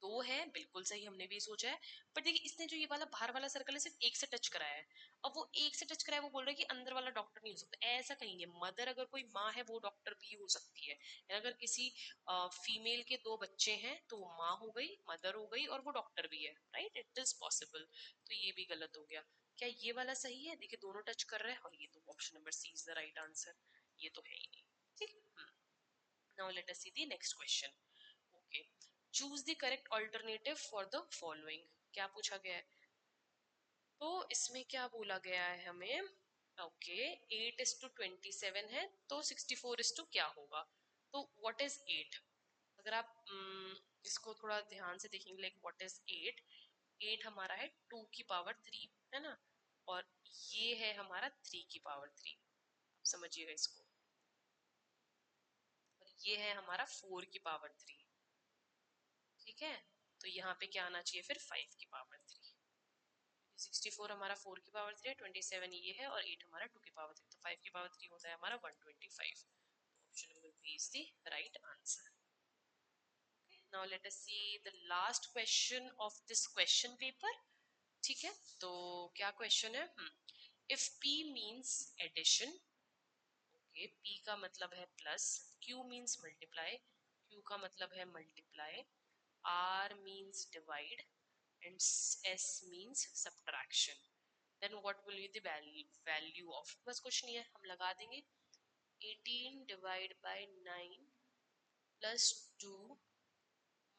दो है, बिल्कुल सही, हमने भी सोचा है। पर देखिए इसने जो ये वाला बाहर वाला सर्कल है सिर्फ एक से टच कराया है। अब वो एक से टच कराया, वो बोल रहा है कि अंदर वाला डॉक्टर नहीं हो सकता, ऐसा कहेंगे। मदर अगर कोई माँ है वो डॉक्टर भी हो सकती है। अगर किसी फीमेल के दो बच्चे हैं तो वो माँ हो गई, मदर हो गई और वो डॉक्टर भी है, राइट, इट इज पॉसिबल। तो ये भी गलत हो गया। क्या ये वाला सही है? देखिए दोनों टच कर रहे हैं, और ये तो option number C is the right answer. ये तो है ही नहीं, ठीक। Now let us see the next question. Okay, choose the correct alternative for the following. क्या पूछा गया है? तो इसमें क्या बोला गया है हमें? ओके, 8:27 है, तो 64 क्या होगा? तो व्हाट इज 8? अगर आप इसको थोड़ा ध्यान से देखेंगे, लाइक व्हाट इज 8? 8 हमारा है 2 की पावर 3, है ना, और ये है हमारा 3 की पावर 3। आप समझिएगा इसको। और ये है हमारा 4 की पावर 3, ठीक है। तो यहाँ पे क्या आना चाहिए फिर? 5 की पावर 3। 64 हमारा 4 की पावर 3 है, 27 ये है, और 8 हमारा 2 की पावर 3, तो 5 की पावर 3 होता है हमारा 125। Option number B is the right answer. Now let us see the last question of this question paper, ठीक है। तो क्या क्वेश्चन है? If p means addition, okay, p का मतलब है plus, q means multiply, q का मतलब है multiply, r means divide and s means subtraction, then what will be the value of, बस कुछ नहीं है, हम लगा देंगे 18 डिवाइड बाय 9 प्लस 2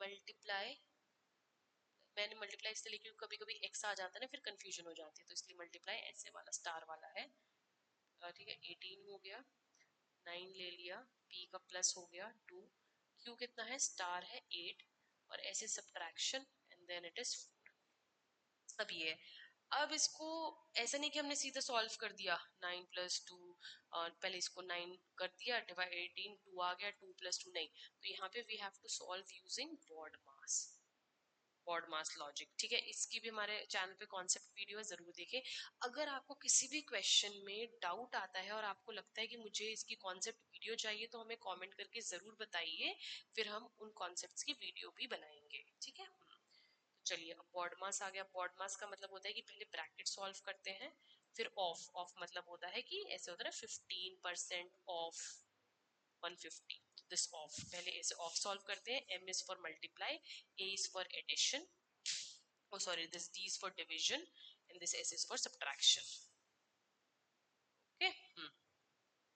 मल्टीप्लाई, मैंने मल्टीप्लाई इसलिए लिखी कभी कभी एक्स आ जाता है ना, फिर कंफ्यूजन हो जाती है, तो इसलिए मल्टीप्लाई ऐसे वाला स्टार वाला है, ठीक है। 18 हो गया, 9 ले लिया, p का प्लस हो गया 2, q कितना है? स्टार है 8, और ऐसे subtraction and then it is 4। अब ये, अब इसको ऐसा नहीं कि हमने सीधा सॉल्व कर दिया, 9 + 2, और पहले इसको 9 कर दिया डिवाइड 18, 2 आ गया, 2 + 2 नहीं, तो यहाँ पे we have to solve using BODMAS logic, ठीक है। इसकी भी हमारे चैनल पे कॉन्सेप्ट वीडियो है, जरूर देखिए। अगर आपको किसी भी क्वेश्चन में डाउट आता है और आपको लगता है कि मुझे इसकी कॉन्सेप्ट वीडियो चाहिए, तो हमें कमेंट करके जरूर बताइए, फिर हम उन कॉन्सेप्ट्स की वीडियो भी बनाएंगे, ठीक है। चलिए, अब बॉड मास आ गया। बॉड मास का मतलब होता है कि पहले ब्रैकेट सॉल्व करते हैं, फिर ऑफ, ऑफ मतलब होता है कि ऐसे होता है ना 15% ऑफ 150, दिस ऑफ, पहले ऐसे ऑफ सॉल्व करते हैं। m is for multiply, a is for addition, oh sorry, this d is for division, and this s is for subtraction, okay।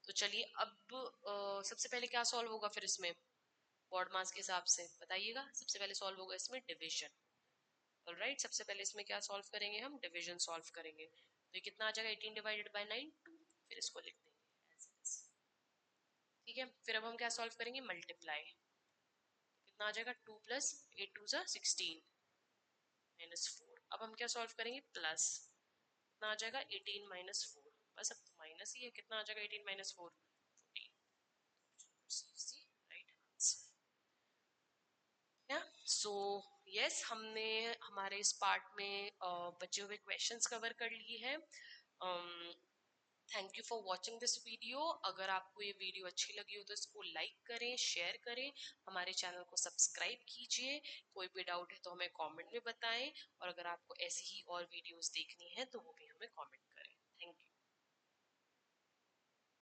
तो चलिए अब सबसे पहले क्या सॉल्व होगा फिर इसमें बॉड मास के हिसाब से? बताइएगा। सबसे पहले सॉल्व होगा इसमें डिविजन, ऑलराइट। सबसे पहले इसमें क्या सॉल्व करेंगे? हम डिवीजन सॉल्व करेंगे। तो ये कितना आ जाएगा? 18 डिवाइडेड बाय 9, 2, फिर इसको लिख देंगे as it is, ठीक है। फिर अब हम क्या सॉल्व करेंगे? मल्टीप्लाई, कितना आ जाएगा? 2 + 8 2 16 -4। अब हम क्या सॉल्व करेंगे? प्लस, कितना आ जाएगा? 18 -4, बस अब तो माइनस ही है, कितना आ जाएगा? 18 - 4 14, राइट आंसर, या सो यस, हमने हमारे इस पार्ट में बचे हुए क्वेश्चंस कवर कर लिए हैं। Thank you for watching this video. अगर आपको ये वीडियो अच्छी लगी हो तो इसको लाइक करें, शेयर करें, हमारे चैनल को सब्सक्राइब कीजिए। कोई भी डाउट है तो हमें कमेंट में बताएं, और अगर आपको ऐसी ही और वीडियोस देखनी है तो वो भी हमें कमेंट करें। Thank you.